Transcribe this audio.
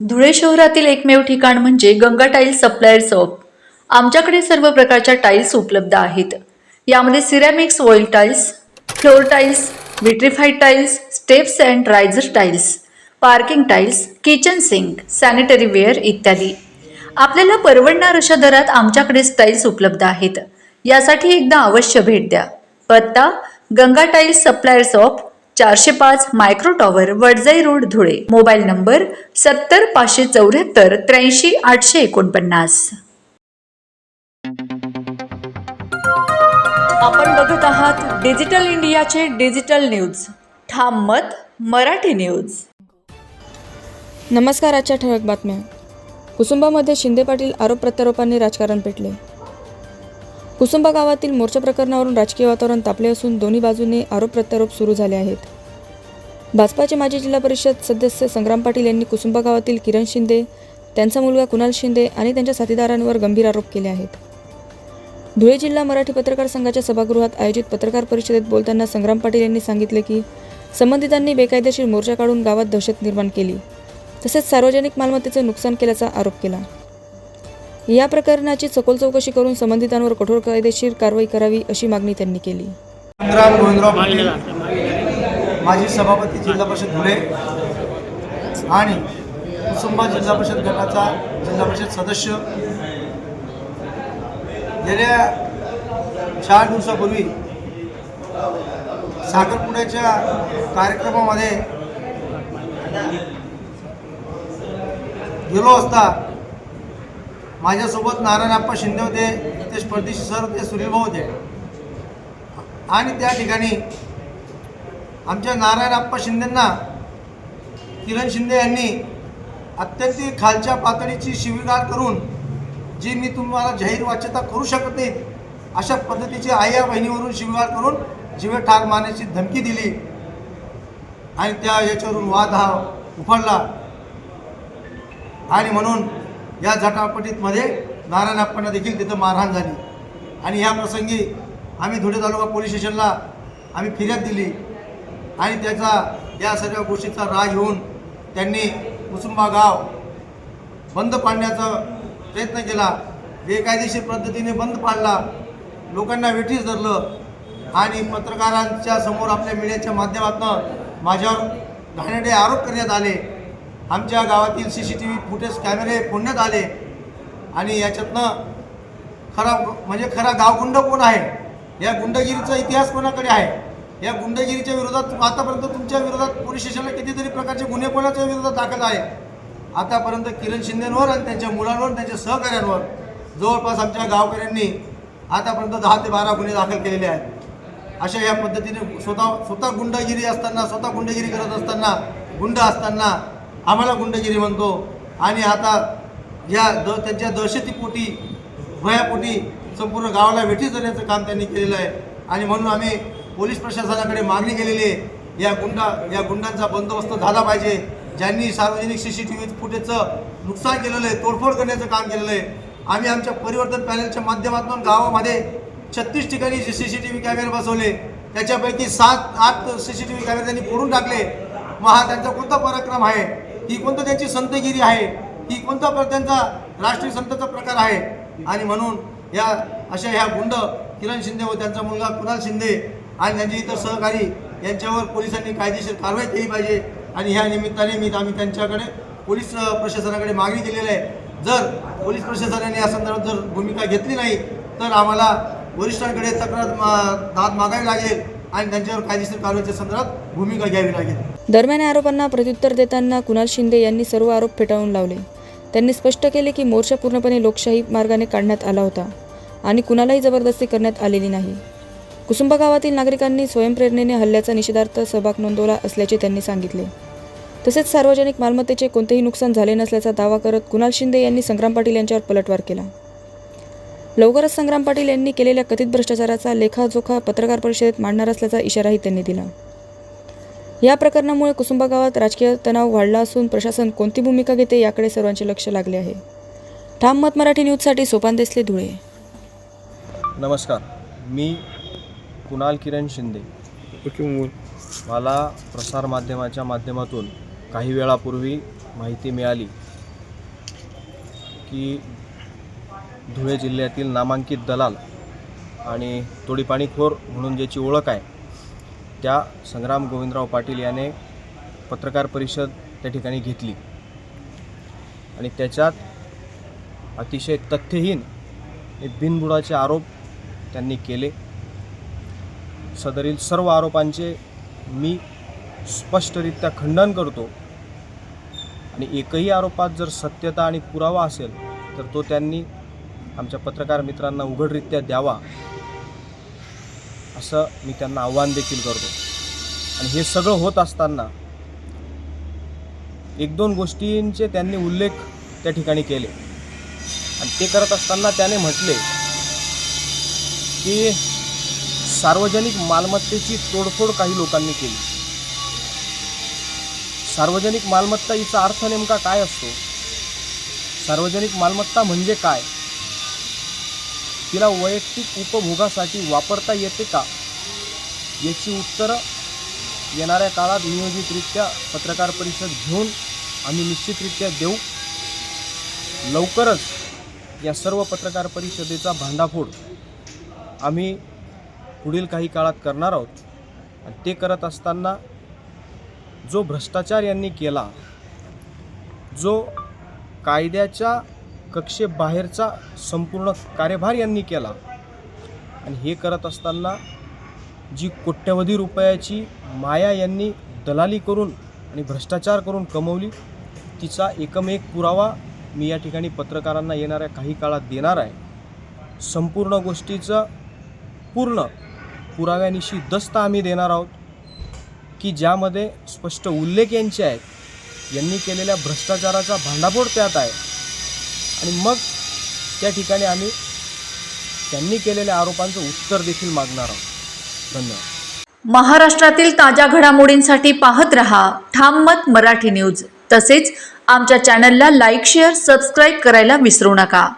धुळे शहरातील एकमेव ठिकाण म्हणजे गंगा टाइल्स सप्लायर शॉप. आमच्याकडे सर्व प्रकारच्या टाइल्स उपलब्ध आहेत. यामध्ये ceramics oil tiles, floor tiles, vitrified tiles, steps and riser tiles, parking tiles, kitchen sink, sanitary ware इत्यादी. आपल्याला परवडणार अशा दरात आमच्याकडे टाइल्स उपलब्ध आहेत. यासाठी एकदा अवश्य भेट द्या. पत्ता Ganga tiles supplier shop, 405 micro tower, Wadjai road, Dhule. Mobile number 70 574 83 849. आपण बघत आहात डिजिटल इंडियाचे डिजिटल न्यूज. ठाम मत मराठी न्यूज. नमस्कार. आजच्या ठळक बातम्या. कुसुंबामध्ये शिंदे पाटील आरोप प्रत्यारोपांनी राजकारण पेटले. कुसुंबा गावातील मोर्चा प्रकरणावरून राजकीय वातावरण तापले असून दोन्ही बाजूने आरोप प्रत्यारोप सुरू झाले आहेत. भाजपाचे माजी जिल्हा परिषद सदस्य संग्राम पाटील यांनी कुसुंबा गावातील किरण शिंदे, त्यांचा मुलगा कुणाल शिंदे आणि त्यांच्या साथीदारांवर गंभीर आरोप केले आहेत. धुळे जिल्हा मराठी पत्रकार संघाच्या सभागृहात आयोजित पत्रकार परिषदेत बोलताना संग्राम पाटील यांनी सांगितले की संबंधितांनी बेकायदेशीर मोर्चा काढून गावात दहशत निर्माण केली, तसेच सार्वजनिक मालमत्तेचे नुकसान केल्याचा आरोप केला. या प्रकरणाची सखोल चौकशी करून संबंधितांवर कठोर कायदेशीर कारवाई करावी अशी मागणी त्यांनी केली. संग्राम गोविंदराव पाटील, माजी सभापती जिल्हा परिषद धुळे आणि कुसुंबा जिल्हा परिषद गटाचा जिल्हा परिषद सदस्य, गेल्या 4 दिवसापूर्वी साखरपुड्याच्या कार्यक्रमामध्ये गेलो असता माझ्यासोबत नारायणप्पा शिंदे होते, नितेश परदेशी सर होते, सुनील भाऊ होते आणि त्या ठिकाणी आमच्या नारायणप्पा शिंदेंना किरण शिंदे यांनी अत्यंत खालच्या पातळीची शिवीगाळ करून, जी मी तुम्हाला जाहीर वाच्यता करू शकत नाही अशा पद्धतीची आया बहिणीवरून शिवीगाळ करून जीवे ठार मारण्याची धमकी दिली आणि त्या याच्यावरून वाद हा उफाळला आणि म्हणून या झटापटीमध्ये नारायणप्पांना देखील तिथं मारहाण झाली. आणि ह्या प्रसंगी आम्ही धुळे तालुका पोलीस स्टेशनला आम्ही फिर्याद दिली आणि त्याचा या सर्व गोष्टीचा राग घेऊन त्यांनी कुसुंबा गाव बंद पाडण्याचा प्रयत्न केला. बेकायदेशीर पद्धतीने बंद पाडला, लोकांना वेठीस धरलं आणि पत्रकारांच्या समोर आपल्या मीडियाच्या माध्यमातून माझ्यावर घाणेरडे आरोप करण्यात आले. आमच्या गावातील CCTV फुटेज कॅमेरे फोडण्यात आले आणि याच्यातनं खरा गावगुंड कोण आहे, या गुंडगिरीचा इतिहास कोणाकडे आहे, या गुंडगिरीच्या विरोधात आतापर्यंत तुमच्या विरोधात पोलीस स्टेशनला कितीतरी प्रकारचे गुन्हे कोणाच्या विरोधात दाखल आहे. आतापर्यंत किरण शिंदेंवर आणि त्यांच्या मुलांवर, त्यांच्या सहकार्यांवर जवळपास आमच्या गावकऱ्यांनी आतापर्यंत 10 ते 12 गुन्हे दाखल केलेले आहेत. अशा या पद्धतीने स्वतः गुंडगिरी असताना, स्वतः गुंडगिरी करत असताना, गुंड असताना आम्हाला गुंडगिरी म्हणतो आणि आता त्यांच्या दहशतीपोटी, भयापोटी संपूर्ण गावाला वेठीस धरण्याचं काम त्यांनी केलेलं आहे. आणि म्हणून आम्ही पोलीस प्रशासनाकडे मागणी केलेली आहे, या गुंडांचा बंदोबस्त झाला पाहिजे. ज्यांनी सार्वजनिक CCTV फुटेजचं नुकसान केलेलं आहे, तोडफोड करण्याचं काम केलेलं आहे. आम्ही आमच्या परिवर्तन पॅनलच्या माध्यमातून गावामध्ये 36 ठिकाणी CCTV कॅमेरे बसवले, त्याच्यापैकी 7-8 CCTV कॅमेरे त्यांनी फोडून टाकले. मग हा त्यांचा कोणता पराक्रम आहे, ही कोणतं त्यांची संतगिरी आहे, ही कोणता त्यांचा राष्ट्रीय संतांचा प्रकार आहे. आणि म्हणून ह्या गुंड किरण शिंदे व त्यांचा मुलगा कुणाल शिंदे आणि त्यांचे इतर सहकारी यांच्यावर पोलिसांनी कायदेशीर कारवाई केली पाहिजे. आणि ह्या निमित्ताने आम्ही त्यांच्याकडे पोलीस प्रशासनाकडे मागणी केलेली आहे. जर पोलीस प्रशासनाने या संदर्भात जर भूमिका घेतली नाही तर आम्हाला वरिष्ठांकडे दाद मागावी लागेल आणि त्यांच्यावर कायदेशीर कारवाईच्या संदर्भात भूमिका घ्यावी लागेल. दरम्यान आरोपांना प्रत्युत्तर देताना कुणाल शिंदे यांनी सर्व आरोप फेटाळून लावले. त्यांनी स्पष्ट केले की मोर्चा पूर्णपणे लोकशाही मार्गाने काढण्यात आला होता आणि कुणालाही जबरदस्ती करण्यात आलेली नाही. कुसुंबा गावातील नागरिकांनी स्वयंप्रेरणेने हल्ल्याचा निषेधार्थ सहभाग नोंदवला असल्याचे त्यांनी सांगितले. तसेच सार्वजनिक मालमत्तेचे कोणतेही नुकसान झाले नसल्याचा दावा करत कुणाल शिंदे यांनी संग्राम पाटील यांच्यावर पलटवार केला. लवकरच संग्राम पाटील यांनी केलेल्या कथित भ्रष्टाचाराचा लेखाजोखा पत्रकार परिषदेत मांडणार असल्याचा इशाराही त्यांनी दिला. या प्रकरणामुळे कुसुंबा गावात राजकीय तणाव वाढला असून प्रशासन कोणती भूमिका घेते याकडे सर्वांचे लक्ष लागले आहे. ठाम मत मराठी न्यूजसाठी सोपान देसले, धुळे. नमस्कार, मी कुणाल किरण शिंदे. मला प्रसारमाध्यमाच्या माध्यमातून काही वेळापूर्वी माहिती मिळाली की धुळे जिल्ह्यातील नामांकित दलाल आणि तोडीपाणीखोर म्हणून ज्याची ओळख आहे त्या संग्राम गोविंदराव पाटील याने पत्रकार परिषद त्या ठिकाणी घेतली आणि त्याच्यात अतिशय तथ्यहीन बिनबुडाचे आरोप त्यांनी केले. सदरील सर्व आरोपांचे मी स्पष्टरित्या खंडन करतो आणि एकही आरोपात जर सत्यता आणि पुरावा असेल तर तो त्यांनी आमच्या पत्रकार मित्रांना उघडरित्या द्यावा असं मी त्यांना आव्हान देखील करतो. आणि हे सगळं होत असताना एक दोन गोष्टींचे त्यांनी उल्लेख त्या ठिकाणी केले आणि ते करत असताना त्याने म्हटले की सार्वजनिक मालमत्तेची तोडफोड काही लोकांनी केली. सार्वजनिक मालमत्ता हिचा अर्थ नेमका काय असतो? सार्वजनिक मालमत्ता म्हणजे काय? तिला वैयक्तिक उपभोगासाठी वापरता येते का? याची उत्तरं येणाऱ्या काळात नियोजितरित्या पत्रकार परिषद घेऊन आम्ही निश्चितरित्या देऊ. लवकरच या सर्व पत्रकार परिषदेचा भांडाफोड आम्ही पुढील काही काळात करणार आहोत. आणि ते करत असताना जो भ्रष्टाचार यांनी केला, जो कायद्याच्या कक्षेबाहेरचा संपूर्ण कार्यभार यांनी केला आणि हे करत असताना जी कोट्यवधी रुपयाची माया यांनी दलाली करून आणि भ्रष्टाचार करून कमवली तिचा एकमेक पुरावा मी या ठिकाणी पत्रकारांना येणाऱ्या काही काळात देणार आहे. संपूर्ण गोष्टीचं पूर्ण पुराव्यानिशी दस्त आम्ही देणार आहोत की ज्यामध्ये स्पष्ट उल्लेख यांचे आहेत. यांनी केलेल्या भ्रष्टाचाराचा भांडाफोड त्यात आहे आणि मग त्या ठिकाणी आम्ही त्यांनी केलेल्या आरोपांचं उत्तर देखील मागणार आहोत. धन्यवाद. महाराष्ट्रातील ताज्या घडामोडींसाठी पाहत रहा ठाम मत मराठी न्यूज. तसेच आमच्या चॅनलला लाईक, शेअर, सबस्क्राईब करायला विसरू नका.